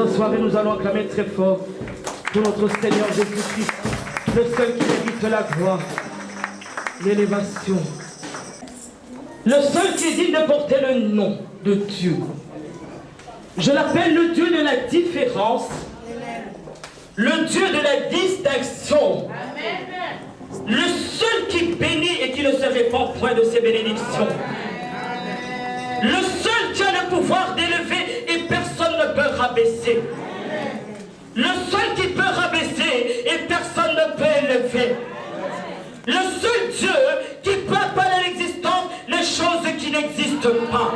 soir et nous allons acclamer très fort pour notre Seigneur Jésus-Christ, le seul qui mérite la gloire, l'élévation, le seul qui est digne de porter le nom de Dieu. Je l'appelle le Dieu de la différence, le Dieu de la distinction, le seul qui bénit et qui ne se répand point de ses bénédictions, le seul qui a le pouvoir d'élever et personne ne peut rabaisser, le seul qui peut rabaisser et personne ne peut élever, le seul Dieu qui peut appeler à l'existence les choses qui n'existent pas.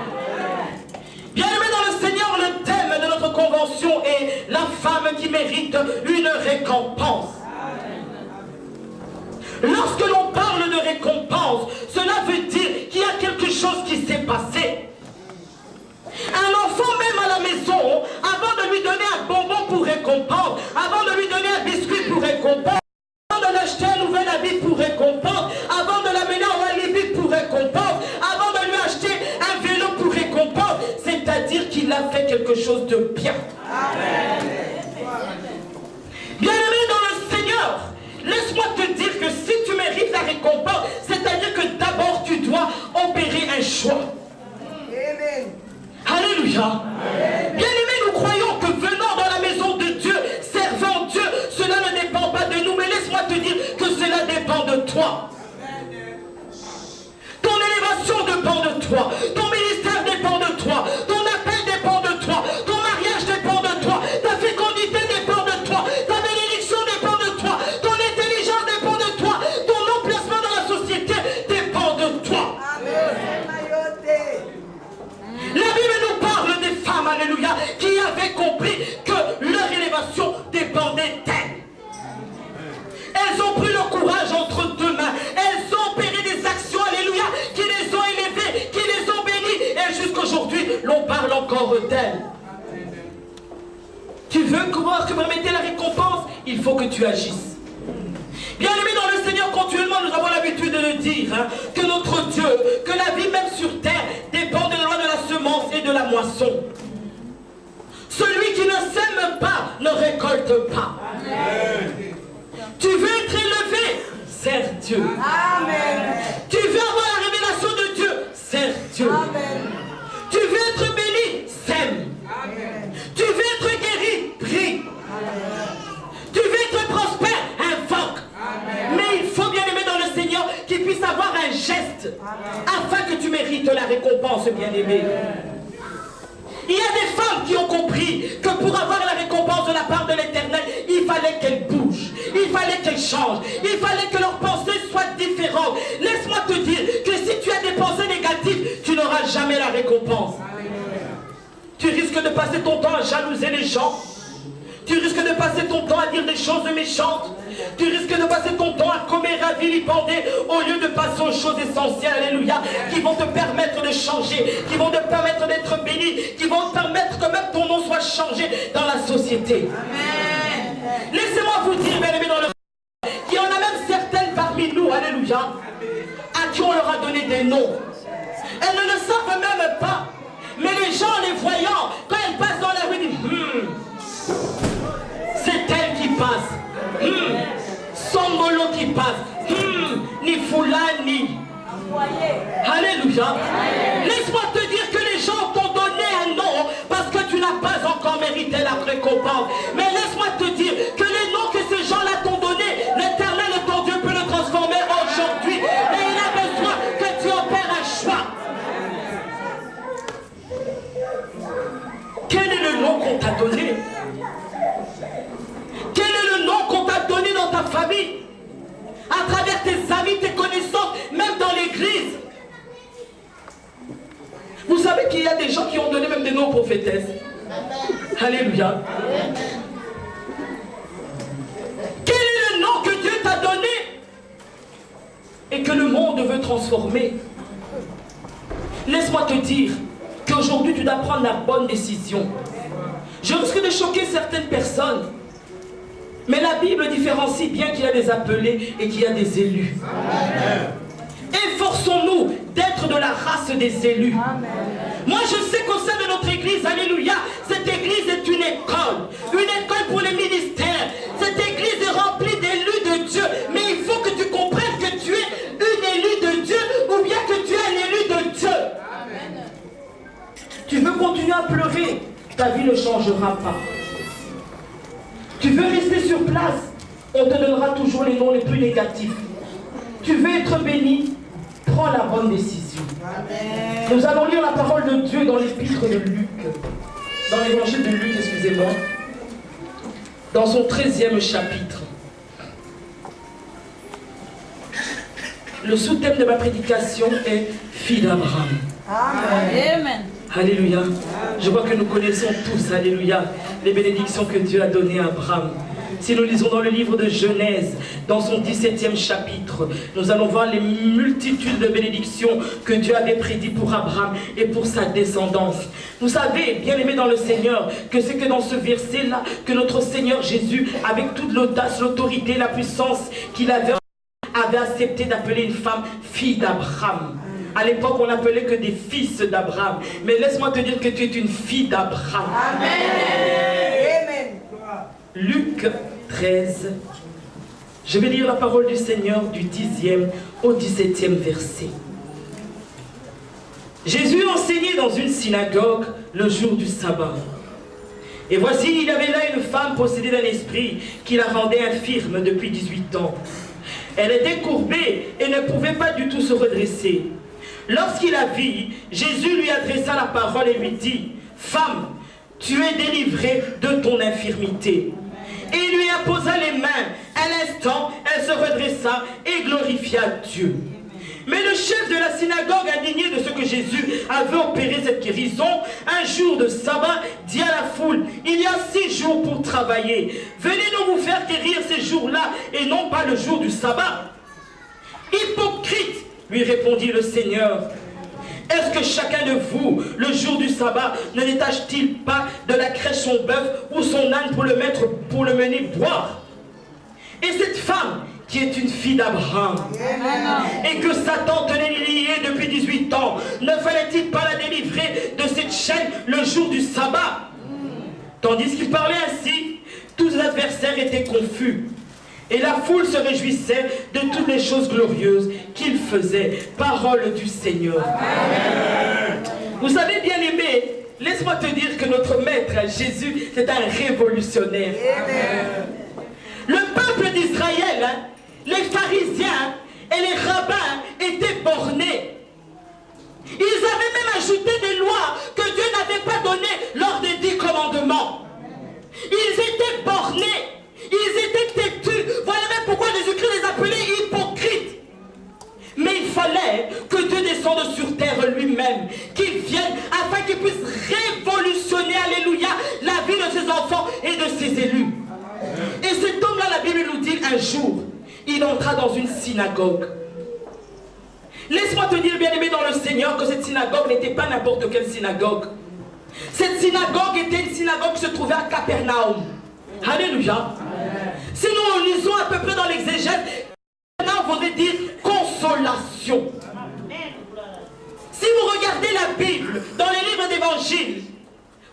Bien-aimé dans le Seigneur, le thème de notre convention est la femme qui mérite une récompense. Lorsque l'on parle de récompense, cela veut dire qu'il y a quelque chose qui s'est passé. Un enfant même à la maison, avant de lui donner un bonbon pour récompense, avant de lui donner un biscuit pour récompense, avant de l'acheter un nouvel habit pour récompense, avant de l'amener en alibi pour récompense, avant de lui acheter un vélo pour récompense, c'est-à-dire qu'il a fait quelque chose de bien. Bien-aimé dans le Seigneur, laisse-moi te dire que si tu mérites la récompense, c'est-à-dire que d'abord tu dois opérer un choix. Amen. Alléluia. Bien-aimés, nous croyons que venant dans la maison de Dieu, servant Dieu, cela ne dépend pas de nous, mais laisse-moi te dire que cela dépend de toi. Ton élévation dépend de toi, ton ministère dépend de toi, ton appel dépend de toi, ton mariage dépend de toi, ta fécondité dépend de toi, ta bénédiction dépend de toi, ton intelligence dépend de toi, ton emplacement dans la société dépend de toi. La Bible nous parle des femmes, alléluia, qui avaient compris que leur élévation dépendait d'elles. Elles ont pris le courage entre deux mains. Elles ont opéré des actions, alléluia, qui les ont élevées, qui les ont bénies. Et jusqu'aujourd'hui, l'on parle encore d'elles. Tu veux que vous remettez la récompense? Il faut que tu agisses. Bien-aimés dans le Seigneur, continuellement, nous avons l'habitude de le dire, hein, que notre Dieu, que la vie même sur terre dépend de la loi de la semence et de la moisson. Celui qui ne sème pas ne récolte pas. Amen. Tu veux être élevé? Sers Dieu. Amen. Tu veux avoir la révélation de Dieu? Sers Dieu. Amen. Tu veux être béni? Sème. Amen. Tu veux être guéri? Prie. Amen. Tu veux être prospère? Invoque. Amen. Mais il faut bien aimer dans le Seigneur qu'il puisse avoir un geste. Amen. Afin que tu mérites la récompense, bien-aimé. Il y a des femmes qui ont compris que pour avoir la récompense de la part de l'Éternel, il fallait qu'elles bougent, il fallait qu'elles changent, il fallait que leurs pensées soient différentes. Laisse-moi te dire que si tu as des pensées négatives, tu n'auras jamais la récompense. Tu risques de passer ton temps à jalouser les gens. Tu risques de passer ton temps à dire des choses méchantes. Tu risques de passer ton temps à commérer, à vilipender, au lieu de passer aux choses essentielles, alléluia, qui vont te permettre de changer, qui vont te permettre d'être béni, qui vont te permettre que même ton nom soit changé dans la société. Amen. Laissez-moi vous dire, bien aimés dans le qu'il y en a même certaines parmi nous, alléluia, à qui on leur a donné des noms. Elles ne le savent même pas, mais les gens, les voyant, quand elles passent dans la rue, disent c'est elle qui passe. Songolo qui passe. Ni Fulani. Alléluia. Laisse-moi te dire que les gens t'ont donné un nom parce que tu n'as pas encore mérité la récompense. Mais laisse-moi te dire que les noms que ces gens-là t'ont donné, l'Éternel de ton Dieu peut le transformer aujourd'hui. Mais il a besoin que tu opères un choix. Quel est le nom qu'on t'a donné? Quel est le nom qu'on t'a donné dans ta famille? À travers tes amis, tes connaissances, même dans l'église. Vous savez qu'il y a des gens qui ont donné même des noms prophétesses. Alléluia. Quel est le nom que Dieu t'a donné et que le monde veut transformer? Laisse-moi te dire qu'aujourd'hui tu dois prendre la bonne décision. Je risque de choquer certaines personnes. Mais la Bible différencie bien qu'il y a des appelés et qu'il y a des élus. Amen. Efforçons-nous d'être de la race des élus. Amen. Moi je sais qu'au sein de notre église, alléluia, cette église est une école pour les ministères. Cette église est remplie d'élus de Dieu. Mais il faut que tu comprennes que tu es une élue de Dieu ou bien que tu es un élu de Dieu. Amen. Tu veux continuer à pleurer, ta vie ne changera pas. Tu veux rester sur place, on te donnera toujours les noms les plus négatifs. Tu veux être béni, prends la bonne décision. Amen. Nous allons lire la parole de Dieu dans l'épître de Luc. Dans l'évangile de Luc, excusez-moi. Dans son 13e chapitre. Le sous-thème de ma prédication est « Fille d'Abraham ». Amen. Alléluia. Je vois que nous connaissons tous, alléluia, les bénédictions que Dieu a données à Abraham. Si nous lisons dans le livre de Genèse, dans son 17e chapitre, nous allons voir les multitudes de bénédictions que Dieu avait prédit pour Abraham et pour sa descendance. Vous savez, bien aimés dans le Seigneur, que c'est que dans ce verset-là, que notre Seigneur Jésus, avec toute l'audace, l'autorité, la puissance qu'il avait accepté d'appeler une femme fille d'Abraham. À l'époque, on n'appelait que des fils d'Abraham. Mais laisse-moi te dire que tu es une fille d'Abraham. Amen. Luc 13. Je vais lire la parole du Seigneur du 10e au 17e verset. Jésus enseignait dans une synagogue le jour du sabbat. Et voici, il y avait là une femme possédée d'un esprit qui la rendait infirme depuis 18 ans. Elle était courbée et ne pouvait pas du tout se redresser. Lorsqu'il la vit, Jésus lui adressa la parole et lui dit, « Femme, tu es délivrée de ton infirmité. » Et il lui imposa les mains. À l'instant, elle se redressa et glorifia Dieu. Mais le chef de la synagogue, indigné de ce que Jésus avait opéré cette guérison, un jour de sabbat, dit à la foule, « Il y a 6 jours pour travailler. Venez donc vous faire guérir ces jours-là et non pas le jour du sabbat. » Hypocrite, lui répondit le Seigneur. Est-ce que chacun de vous, le jour du sabbat, ne détache-t-il pas de la crèche son bœuf ou son âne pour le mener boire? Et cette femme, qui est une fille d'Abraham, et que Satan tenait liée depuis 18 ans, ne fallait-il pas la délivrer de cette chaîne le jour du sabbat? Tandis qu'il parlait ainsi, tous les adversaires étaient confus. Et la foule se réjouissait de toutes les choses glorieuses qu'il faisait. Parole du Seigneur. Amen. Vous savez, bien aimé, laisse-moi te dire que notre maître, Jésus, c'est un révolutionnaire. Amen. Le peuple d'Israël, les pharisiens et les rabbins étaient bornés. Ils avaient même ajouté des lois que Dieu n'avait pas données lors des 10 commandements. Ils étaient bornés. Ils étaient têtus. Voilà même pourquoi Jésus-Christ les appelait hypocrites. Mais il fallait que Dieu descende sur terre lui-même, qu'il vienne afin qu'il puisse révolutionner, alléluia, la vie de ses enfants et de ses élus. Et cet homme-là, la Bible nous dit, un jour, il entra dans une synagogue. Laisse-moi te dire, bien-aimé dans le Seigneur, que cette synagogue n'était pas n'importe quelle synagogue. Cette synagogue était une synagogue qui se trouvait à Capernaum. Alléluia. Si nous lisons à peu près dans l'exégèse, on voudrait dire consolation. Si vous regardez la Bible, dans les livres d'évangile,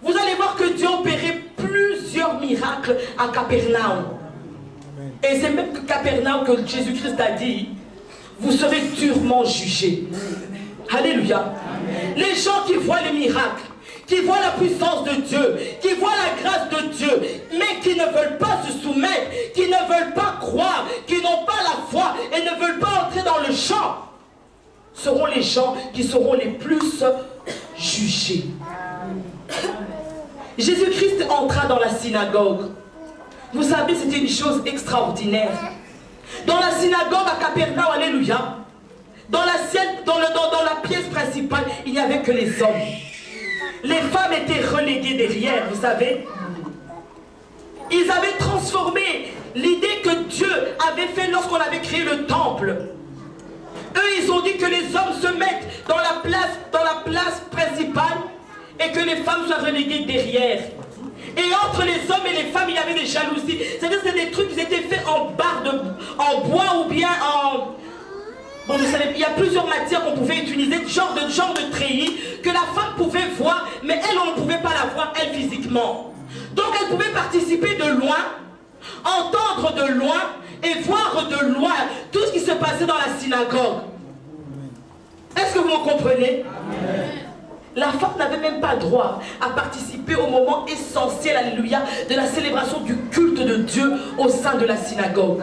vous allez voir que Dieu opérait plusieurs miracles à Capernaum. Et c'est même que Capernaum que Jésus-Christ a dit, vous serez durement jugés. Alléluia. Les gens qui voient les miracles, qui voient la puissance de Dieu, qui voient la grâce de Dieu, mais qui ne veulent pas se soumettre, qui ne veulent pas croire, qui n'ont pas la foi et ne veulent pas entrer dans le champ, seront les gens qui seront les plus jugés. Jésus-Christ entra dans la synagogue. Vous savez, c'était une chose extraordinaire. Dans la synagogue à Capernaum, alléluia, dans la pièce principale, il n'y avait que les hommes. Les femmes étaient reléguées derrière, vous savez. Ils avaient transformé l'idée que Dieu avait fait lorsqu'on avait créé le temple. Eux, ils ont dit que les hommes se mettent dans la place principale et que les femmes soient reléguées derrière. Et entre les hommes et les femmes, il y avait des jalousies. C'est-à-dire que c'était des trucs qui étaient faits en bois ou bien en... Bon, vous savez, il y a plusieurs matières qu'on pouvait utiliser, genre de treillis, que la femme pouvait voir, mais elle, on ne pouvait pas la voir, elle, physiquement. Donc, elle pouvait participer de loin, entendre de loin, et voir de loin tout ce qui se passait dans la synagogue. Est-ce que vous me comprenez? Amen. La femme n'avait même pas droit à participer au moment essentiel, alléluia, de la célébration du culte de Dieu au sein de la synagogue.